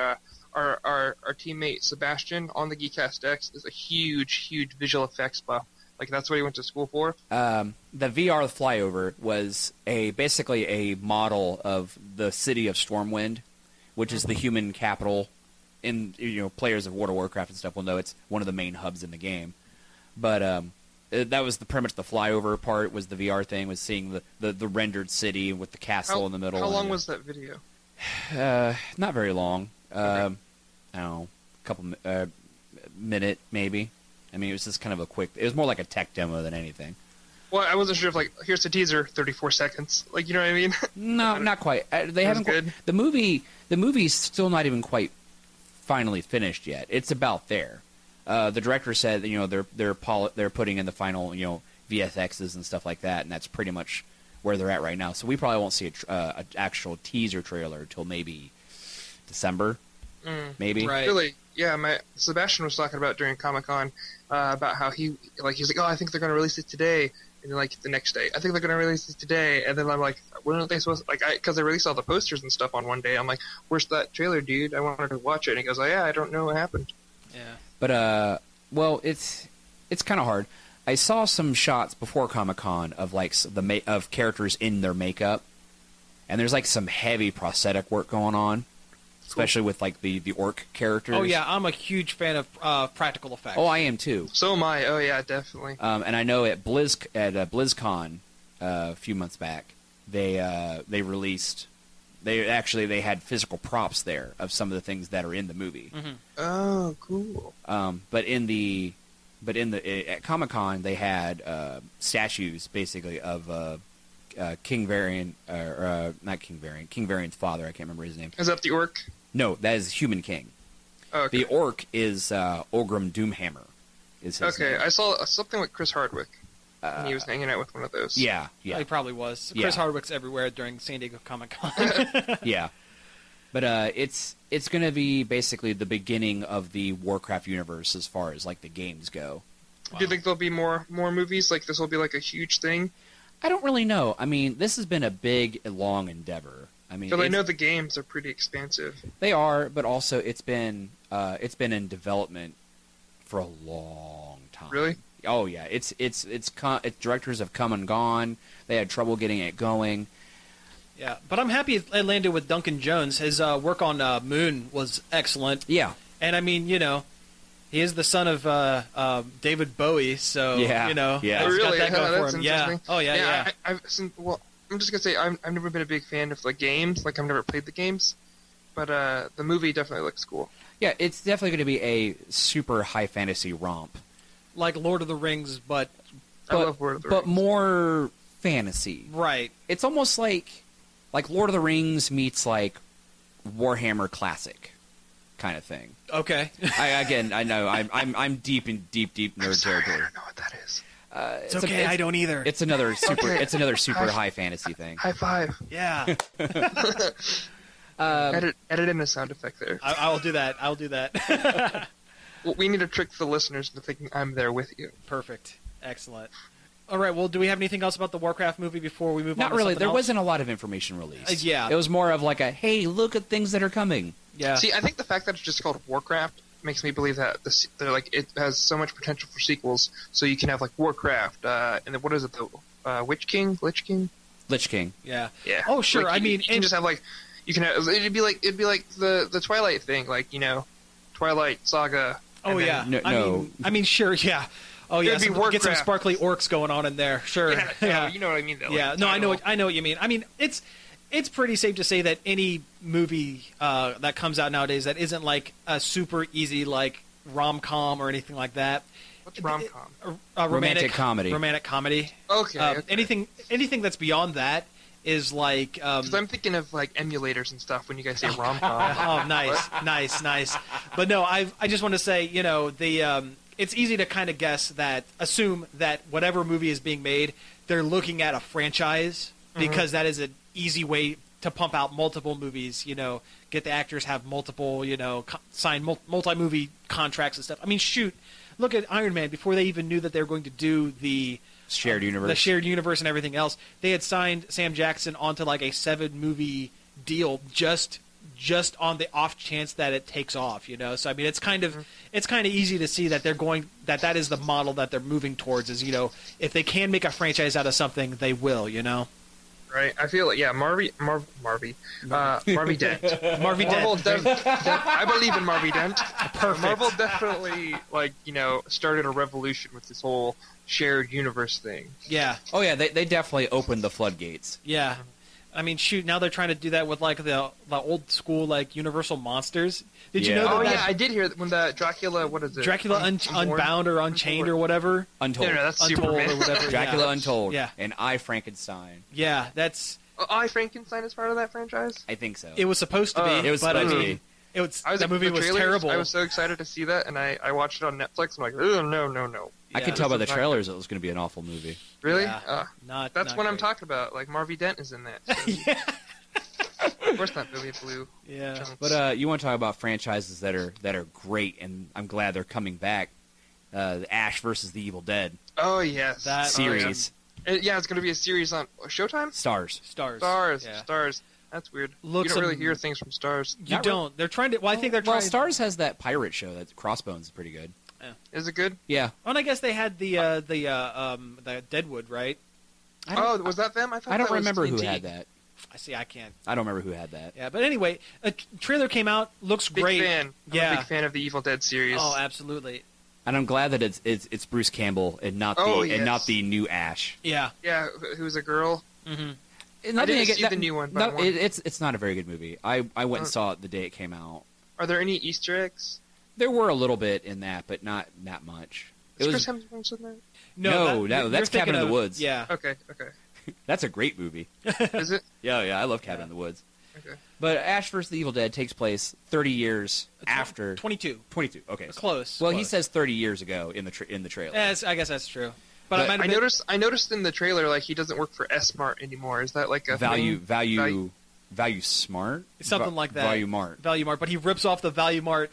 our teammate Sebastian on the GeekastX is a huge visual effects buff. Like, that's what he went to school for? The VR Flyover was basically a model of the city of Stormwind, which is the human capital. Players of World of Warcraft and stuff will know it's one of the main hubs in the game. But that was the premise. The flyover part was the VR thing, was seeing the rendered city with the castle in the middle. How long was that video? Not very long. Okay. I don't know, a couple minute maybe. I mean, it was just kind of it was more like a tech demo than anything. Well, I wasn't sure if, like, here's the teaser, 34 seconds. Like, you know what I mean? No, not quite. They haven't. Good. The movie's still not even quite finally finished yet. It's about there. The director said, they're putting in the final, VFXs and stuff like that, and that's pretty much where they're at right now. So we probably won't see an actual teaser trailer until maybe December. Maybe. Right. Really, yeah. Sebastian was talking about during Comic-Con about how he's like, oh, I think they're going to release it today, and then, like, the next day, I think they're going to release it today, and then I'm like, when are they supposed to, like, because they released all the posters and stuff on one day, I'm like, where's that trailer, dude? I wanted to watch it, and he goes, oh yeah, I don't know what happened. Yeah. But well, it's kind of hard. I saw some shots before Comic-Con of like of characters in their makeup, and there's like some heavy prosthetic work going on. Especially with, like, the orc characters. Oh, yeah, I'm a huge fan of practical effects. Oh, I am, too. So am I. Oh, yeah, definitely. And I know at BlizzCon a few months back, they released... They had physical props there of some of the things that are in the movie. Mm-hmm. Oh, cool. But at Comic-Con, they had statues, basically, of... King Varian, not King Varian, King Varian's father. I can't remember his name. Is that the orc? No, that is Human King. Oh, okay. The orc is Ogrim Doomhammer. Is his name. I saw something with Chris Hardwick. And he was hanging out with one of those. Yeah. He probably was. Yeah. Chris Hardwick's everywhere during San Diego Comic-Con. Yeah. But it's going to be basically the beginning of the Warcraft universe as far as, like, the games go. Wow. Do you think there'll be more movies? Like, this will be, like, a huge thing? I don't really know. I mean, this has been a big, long endeavor. I mean, but I know the games are pretty expansive. They are, but also it's been in development for a long time. Really? Oh yeah. It's directors have come and gone. They had trouble getting it going. Yeah, but I'm happy it landed with Duncan Jones. His work on Moon was excellent. Yeah. And I mean, he is the son of David Bowie, so yeah. He's got that going for him. Yeah. Oh yeah. I'm just gonna say I've never been a big fan of the games. Like, I've never played the games, but the movie definitely looks cool. Yeah, it's definitely going to be a super high fantasy romp, like Lord of the Rings, but I love Lord of the Rings. But more fantasy. Right. It's almost like Lord of the Rings meets like Warhammer Classic kind of thing. Okay. I know I'm deep in deep nerd territory. I don't know what that is. It's okay. I don't either. It's another super. It's another super high fantasy thing. High five. Yeah. Edit in a sound effect there. I'll do that. Well, we need to trick the listeners into thinking I'm there with you. Perfect. Excellent. All right. Well, do we have anything else about the Warcraft movie before we move on? Not really. There else? wasn't a lot of information released. Yeah. It was more of like a, hey, look at things that are coming. Yeah. See, I think the fact that it's just called Warcraft makes me believe that it has so much potential for sequels. So you can have like Warcraft, and then what is it? The Lich King. Yeah. Yeah. Oh, sure. Like, I mean, you can just have like it'd be like the Twilight thing, like Twilight Saga. Oh yeah. No. I mean, sure. Yeah. Oh yeah. Get some sparkly orcs going on in there. Sure. Yeah. You know what I mean. Though. Yeah. No, I know what you mean. I mean, it's pretty safe to say that any movie that comes out nowadays that isn't like a super easy like rom-com or anything like that. What's rom-com? Romantic comedy. Romantic comedy. Okay. Anything that's beyond that is like. Because I'm thinking of like emulators and stuff when you guys say rom-com. Oh, nice. But no, I just want to say, it's easy to kind of assume that whatever movie is being made, they're looking at a franchise because that is an easy way to pump out multiple movies. Get the actors have multiple, sign multi-movie contracts and stuff. I mean, shoot, look at Iron Man. Before they even knew that they were going to do the shared universe, and everything else, they had signed Sam Jackson onto like a 7-movie deal just on the off chance that it takes off, So I mean, it's kind of easy to see that that is the model that they're moving towards. Is if they can make a franchise out of something, they will. Right. I feel like Marvy Dent. Marvy Dent. I believe in Marvy Dent. Perfect. Marvel definitely started a revolution with this whole shared universe thing. Yeah. Oh yeah, they definitely opened the floodgates. Yeah. I mean, shoot! Now they're trying to do that with like the old school like Universal monsters. Did you know that? Oh yeah, I did hear that when the Dracula. What is it? Dracula Unbound or Unchained or whatever. Untold. No, that's Untold Superman. or whatever. Dracula Untold. Yeah. And I Frankenstein. Yeah, that's. I Frankenstein is part of that franchise. I think so. It was supposed to be. It was supposed to be. That movie was terrible. I was so excited to see that, and I watched it on Netflix. I'm like, oh no. I could tell by the trailers it was going to be an awful movie. Really? Yeah, that's what I'm talking about. Like Marvy Dent is in that. So. Yeah. Of course, that movie blew. Yeah. Chunks. But you want to talk about franchises that are great, and I'm glad they're coming back. Ash versus the Evil Dead. Oh yes, that series. It's going to be a series on Showtime. Stars. Yeah. Stars. That's weird. Looks you don't really hear things from Stars. You don't. They're trying to. Well, I think they're trying. Well, Stars has that pirate show. That Crossbones is pretty good. Yeah. Is it good? Yeah. Oh, and I guess they had the Deadwood, right? Was that them? I don't remember who had that. I can't. I don't remember who had that. Yeah, but anyway, a trailer came out. Looks great. I'm a big fan of the Evil Dead series. Oh, absolutely. And I'm glad that it's Bruce Campbell and not the new Ash. Yeah. Yeah, who's a girl. Mm-hmm. I didn't see the new one. No, it's not a very good movie. I went and saw it the day it came out. Are there any Easter eggs? There were a little bit in that, but not that much. Is Chris Hemsworth in that? No, that's Cabin in the Woods. Yeah. Okay. That's a great movie. Is it? Yeah, I love Cabin in the Woods. Okay. But Ash vs. the Evil Dead takes place 30 years after... 22. 22, okay. Close. Well, he says 30 years ago in the trailer. I guess that's true. But I noticed in the trailer, like, he doesn't work for S-Mart anymore. Is that like a Value Smart? Something like that. Value Mart. But he rips off the Value Mart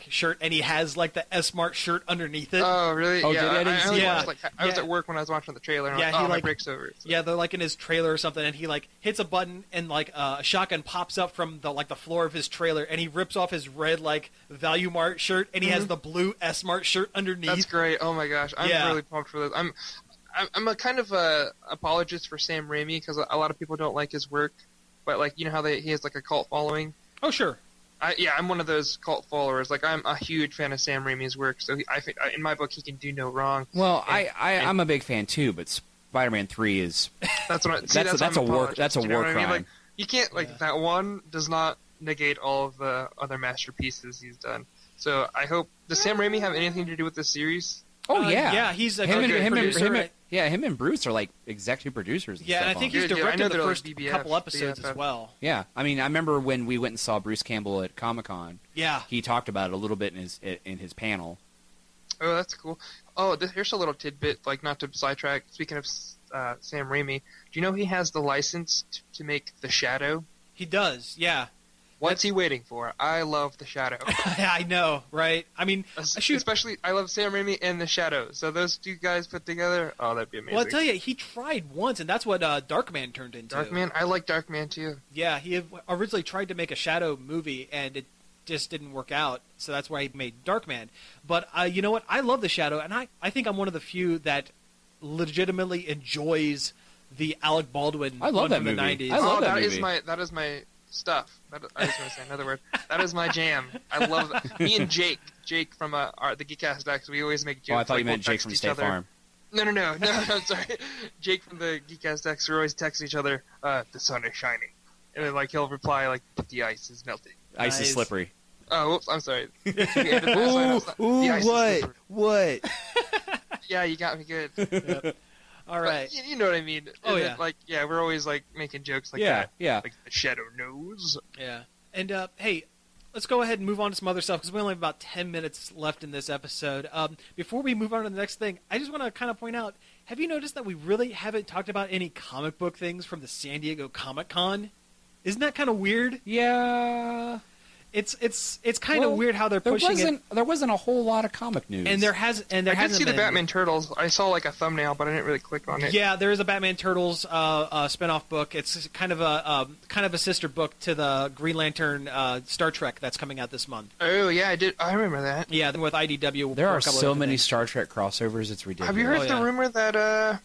shirt, and he has like the S Mart shirt underneath it. Oh, really? Oh, yeah. I was Yeah. at work when I was watching the trailer, and Yeah, my break's over. So. Yeah, they're like in his trailer or something, and he like hits a button, and like a shotgun pops up from the floor of his trailer, and he rips off his red like Value Mart shirt, and he has the blue S Mart shirt underneath. That's great. Oh my gosh, I'm really pumped for this. I'm a kind of a apologist for Sam Raimi because a lot of people don't like his work. But, like, you know how he has, like, a cult following? Oh, sure. I'm one of those cult followers. Like, I'm a huge fan of Sam Raimi's work, so I think, in my book, he can do no wrong. Well, I'm a big fan, too, but Spider-Man 3 is... That's what that's a war crime. I mean? Like, you can't, that one does not negate all of the other masterpieces he's done. So, I hope... Does Sam Raimi have anything to do with this series? Oh, yeah. Yeah, he's a producer. Him and Bruce are like executive producers. And and I think he's directed the first like couple episodes as well. Yeah, I mean, I remember when we went and saw Bruce Campbell at Comic-Con. Yeah, he talked about it a little bit in his panel. Oh, that's cool. Oh, here's a little tidbit, like not to sidetrack. Speaking of Sam Raimi, do you know he has the license to make The Shadow? He does. Yeah. What's he waiting for? I love The Shadow. I know, right? I mean, especially I love Sam Raimi and The Shadow. So those two guys put together, oh, that'd be amazing. Well, I'll tell you, he tried once, and that's what Darkman turned into. Darkman? I like Darkman, too. Yeah, he originally tried to make a Shadow movie, and it just didn't work out, so that's why he made Darkman. But you know what? I love The Shadow, and I think I'm one of the few that legitimately enjoys the Alec Baldwin I love one that from movie. the 90s. I love that movie. movie. That is my stuff. I was going to say another word. That is my jam. I love that. Me and Jake from the GeekastX, we always make jokes. Oh, I thought you meant we'll Jake from State Farm. No, I'm sorry. Jake from the GeekastX, we always text each other, the sun is shining. And then, like, he'll reply, like, the ice is melting. Ice is slippery. Oh, whoops, I'm sorry. What? Yeah, you got me good. Yep. All right. But you know what I mean. Oh, yeah. Like, yeah, we're always, like, making jokes like yeah, that. Yeah, Like, the Shadow knows. Yeah. And, hey, let's go ahead and move on to some other stuff, because we only have about 10 minutes left in this episode. Before we move on to the next thing, I just want to kind of point out, have you noticed that we really haven't talked about any comic book things from the San Diego Comic-Con? Isn't that kind of weird? Yeah. it's kind of weird how they're pushing it. There wasn't a whole lot of comic news, and there hasn't been. The Batman Turtles. I saw like a thumbnail, but I didn't really click on it. Yeah, there is a Batman Turtles spinoff book. It's kind of a sister book to the Green Lantern Star Trek that's coming out this month. Oh yeah, I did. I remember that. Yeah, with IDW. There are so many Star Trek crossovers. It's ridiculous. Have you heard the rumor that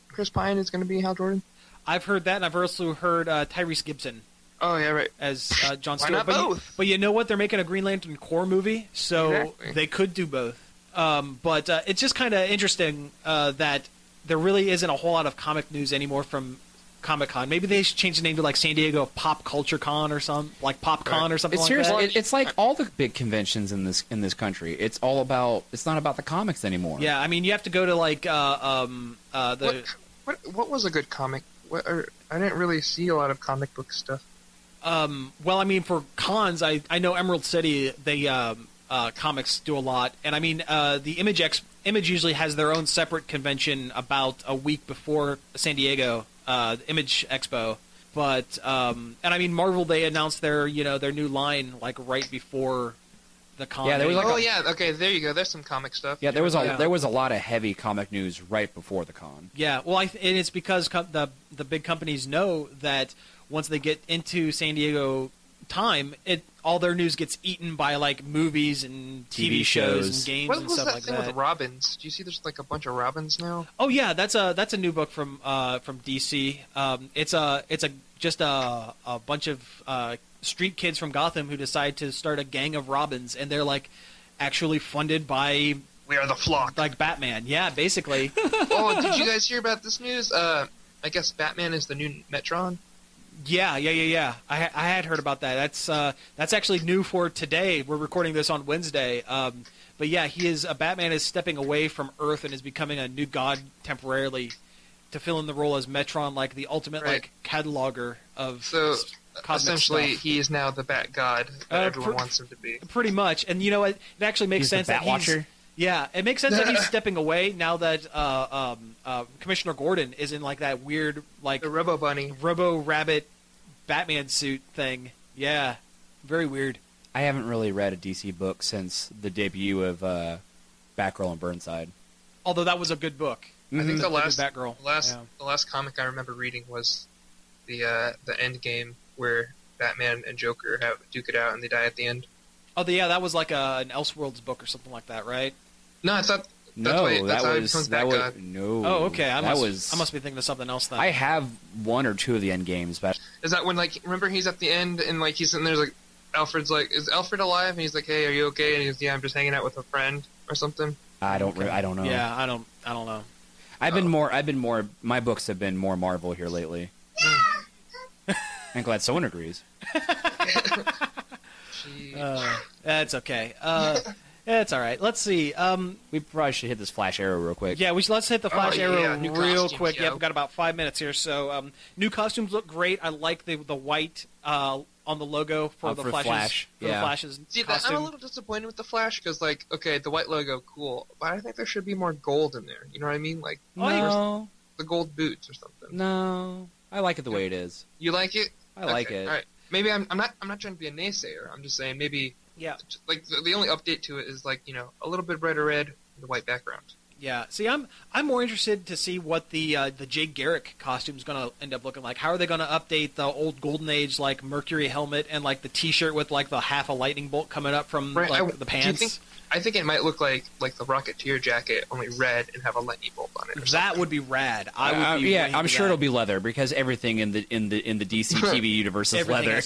Chris Pine is going to be Hal Jordan? I've heard that, and I've also heard Tyrese Gibson. Oh yeah, right. As Jon Stewart. Why not both? But you know what? They're making a Green Lantern Corps movie, so they could do both. But it's just kind of interesting that there really isn't a whole lot of comic news anymore from Comic-Con. Maybe they should change the name to like San Diego Pop Culture Con or something, like PopCon or something like that. It's like all the big conventions in this country. It's not about the comics anymore. Yeah, I mean, you have to go to like What was a good comic? I didn't really see a lot of comic book stuff. Well, I mean, for cons, I know Emerald City, they comics do a lot, and I mean, the Image usually has their own separate convention about a week before San Diego, the Image Expo. But and I mean, Marvel, they announced their new line like right before the con. Yeah, there was okay, there you go. There's some comic stuff. Yeah, there was a lot of heavy comic news right before the con. Yeah, well, and it's because the big companies know that once they get into San Diego time, all their news gets eaten by like movies and TV shows and games and stuff like that. What was that thing with Robins? Do you see there's like a bunch of Robins now? Oh yeah, that's a new book from DC. It's just a bunch of street kids from Gotham who decide to start a gang of Robins, and they're like actually funded by We Are the Flock, like Batman. Yeah, basically. Oh, did you guys hear about this news? I guess Batman is the new Metron. Yeah. I had heard about that. That's actually new for today. We're recording this on Wednesday. But yeah, Batman is stepping away from Earth and is becoming a new god temporarily to fill in the role as Metron, like the ultimate like cataloger of cosmic essentially stuff. He is now the Bat God that everyone wants him to be. Pretty much, and you know what? It actually makes sense the Batwatcher. Yeah, it makes sense that he's stepping away now that Commissioner Gordon is in like that weird like the Robo Bunny, Robo Rabbit Batman suit thing. Yeah, very weird. I haven't really read a DC book since the debut of Batgirl and Burnside. Although that was a good book. I think the last Batgirl. The last comic I remember reading was the End Game, where Batman and Joker duke it out and they die at the end. Oh, yeah, that was like an Elseworlds book or something like that, right? No, it's not. No, that's how he becomes Batgirl. No. Oh, okay. I must be thinking of something else then. I have one or two of the End Games, but is that when like remember he's at the end and like he's sitting there like Alfred's like, is Alfred alive? And he's like, hey, are you okay? And he's I'm just hanging out with a friend or something. I don't know. Yeah, I don't know. I've been more. My books have been more Marvel here lately. I'm glad someone agrees. That's okay. It's all right. Let's see. We probably should hit this Flash Arrow real quick. Yeah, let's hit the Flash Arrow real quick. Yo. Yeah, we've got about 5 minutes here. So, new costumes look great. I like the white on the logo for the Flash. Yeah. The Flash's costume. I'm a little disappointed with the Flash because, like, okay, the white logo, cool, but I think there should be more gold in there. You know what I mean? Like, no, the gold boots or something. No, I like it the way it is. You like it? I like it. All right. Maybe I'm not trying to be a naysayer. I'm just saying maybe. Yeah. Like the only update to it is like a little bit red or red and the white background. Yeah. See, I'm more interested to see what the Jay Garrick costume is going to end up looking like. How are they going to update the old Golden Age like Mercury helmet and like the T-shirt with like the half a lightning bolt coming up from like the pants? I think it might look like the Rocketeer jacket, only red and have a lightning bolt on it. That would be rad. I'm sure it'll be leather because everything in the DC TV universe is leather.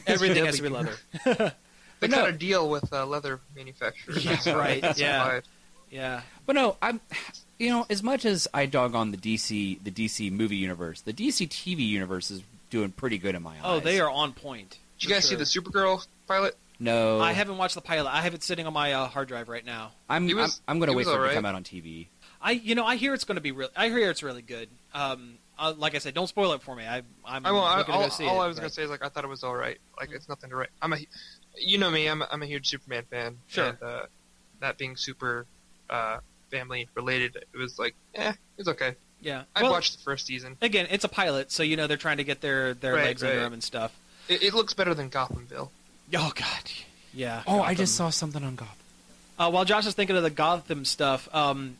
Everything has to be leather. They got a deal with leather manufacturers. Yeah, right. Yeah. But no, I'm. As much as I dog on the DC movie universe, the DC TV universe is doing pretty good in my eyes. Oh, they are on point. Did you guys see the Supergirl pilot? No, I haven't watched the pilot. I have it sitting on my hard drive right now. I'm going to wait for it to come out on TV. I hear it's going to be I hear it's really good. Like I said, don't spoil it for me. I'm looking to go see it. All I was going to say is I thought it was all right. Like it's nothing to write. You know me. I'm a huge Superman fan. Sure. And that being super family related, it was like, it's okay. Yeah. I watched the first season. Again, it's a pilot, so they're trying to get their legs under them and stuff. It looks better than Gothamville. Oh God, yeah. Oh, Gotham. I just saw something on Gotham. While Josh is thinking of the Gotham stuff, I'm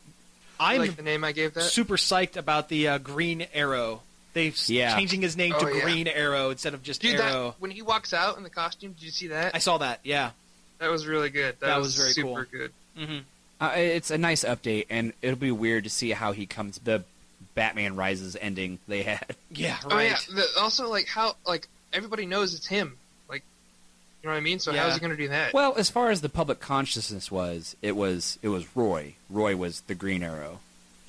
like the name I gave that? Super psyched about the Green Arrow. They're changing his name to Green Arrow instead of just Arrow. That, when he walks out in the costume, did you see that? I saw that. Yeah, that was really good. That was very super cool. Good. Mm-hmm. It's a nice update, and it'll be weird to see how he comes. The Batman Rises ending they had. Yeah, right. Oh yeah. Also, like how everybody knows it's him. Like, you know what I mean? So how is he going to do that? Well, as far as the public consciousness was, it was Roy. Roy was the Green Arrow.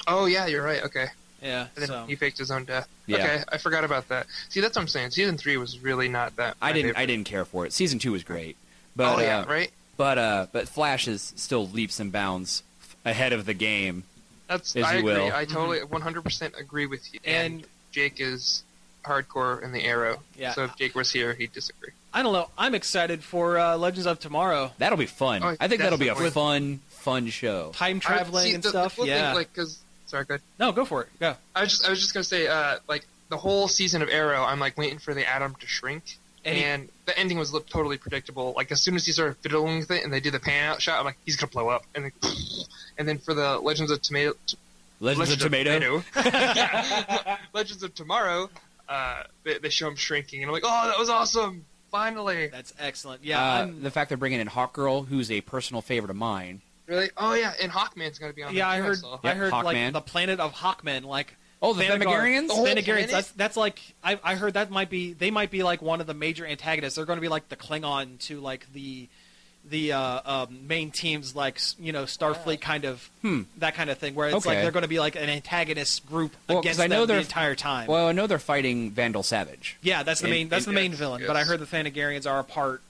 Oh yeah, you're right. Okay. Yeah. And then he faked his own death. Yeah. Okay, I forgot about that. See, that's what I'm saying. Season 3 was really not that. I didn't care for it. Season 2 was great. But, right. But Flash is still leaps and bounds ahead of the game. I agree. I totally 100% agree with you. And Jake is hardcore in the Arrow. Yeah. So if Jake was here, he'd disagree. I don't know. I'm excited for Legends of Tomorrow. That'll be fun. Oh, I think that'll be a fun show. Time traveling and stuff. Yeah. Sorry, go ahead. No, go for it. Go. I was just gonna say, like the whole season of Arrow, I'm like waiting for the atom to shrink, and the ending was totally predictable. Like as soon as he started fiddling with it, and they did the pan out shot, I'm like, he's gonna blow up, and then for the Legends of Tomato, Legends of Tomorrow, they show him shrinking, and I'm like, oh, that was awesome, finally. That's excellent. Yeah, the fact they're bringing in Hawkgirl, who's a personal favorite of mine. Really? Oh yeah, and Hawkman's gonna be on. Yeah, I heard Hawkman. like the planet of Hawkmen, like the Thanagarians. Thanagarians. That's like I heard that might be like one of the major antagonists. They're going to be like the Klingon to like the main teams, like Starfleet kind of that kind of thing, where it's like they're going to be like an antagonist group against them the entire time. Well, I know they're fighting Vandal Savage. Yeah, that's the main villain. Yes. But I heard the Thanagarians are a part.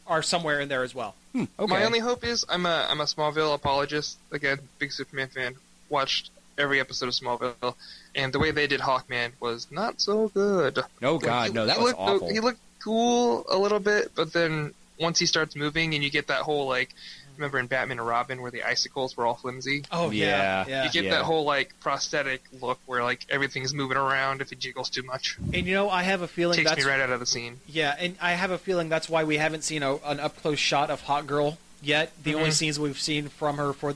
Are somewhere in there as well. Okay. My only hope is I'm a Smallville apologist. Again, big Superman fan. Watched every episode of Smallville, and the way they did Hawkman was not so good. Oh God, no, that was awful. He looked cool a little bit, but then once he starts moving, and you get that whole remember in Batman and Robin where the icicles were all flimsy? Oh yeah. You get that whole prosthetic look where everything's moving around if it jiggles too much. And I have a feeling takes me right out of the scene. Yeah, and I have a feeling that's why we haven't seen an up close shot of Hawkgirl yet. The only scenes we've seen from her for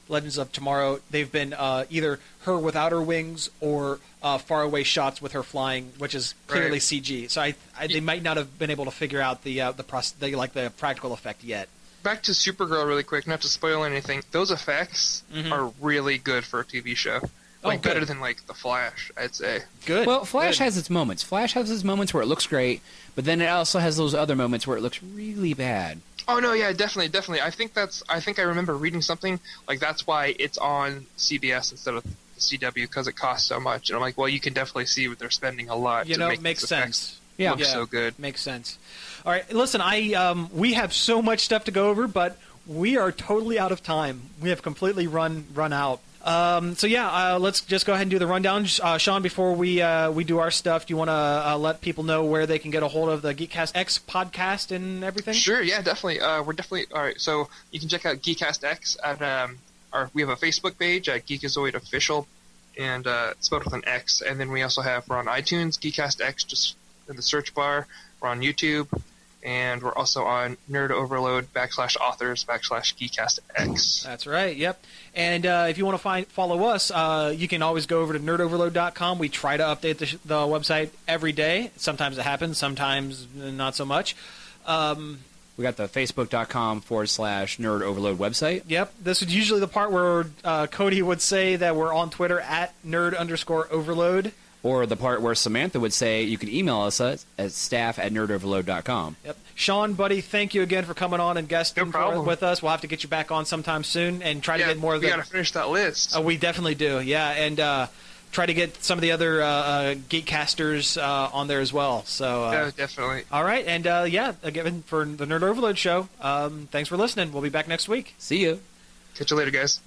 Legends of Tomorrow, they've been either her without her wings or faraway shots with her flying, which is clearly CG. So they might not have been able to figure out the practical effect yet. Back to Supergirl really quick, not to spoil anything. Those effects are really good for a TV show. Better than The Flash, I'd say. Good. Well, Flash has its moments. Flash has its moments where it looks great, but then it also has those other moments where it looks really bad. Oh no, yeah, definitely. I think I remember reading something that's why it's on CBS instead of the CW because it costs so much. And I'm like, well, you can definitely see what they're spending a lot. To make makes sense. Look so good. Makes sense. All right, listen, we have so much stuff to go over, but we are totally out of time. We have completely run out. Let's just go ahead and do the rundown. Sean, before we do our stuff, do you want to let people know where they can get a hold of the GeekastX podcast and everything? Sure, yeah, definitely. We're definitely all right. So you can check out GeekastX at we have a Facebook page at Geekazoid Official, and it's spelled with an X. And then we're on iTunes, GeekastX, just in the search bar. We're on YouTube. And we're also on Nerd Overload / GeekastX. That's right. Yep. And if you want to follow us, you can always go over to nerdoverload.com. We try to update the website every day. Sometimes it happens. Sometimes not so much. We got the Facebook.com / Nerd Overload website. Yep. This is usually the part where Cody would say that we're on Twitter at nerd_overload. Or the part where Samantha would say you can email us at staff@nerdoverload.com. Yep. Sean, buddy, thank you again for coming on and guesting with us. We'll have to get you back on sometime soon and try to get more of the... We got to finish that list. We definitely do, yeah. And try to get some of the other Geekcasters on there as well. So yeah, definitely. All right. And, again, for the Nerd Overload show, thanks for listening. We'll be back next week. See you. Catch you later, guys.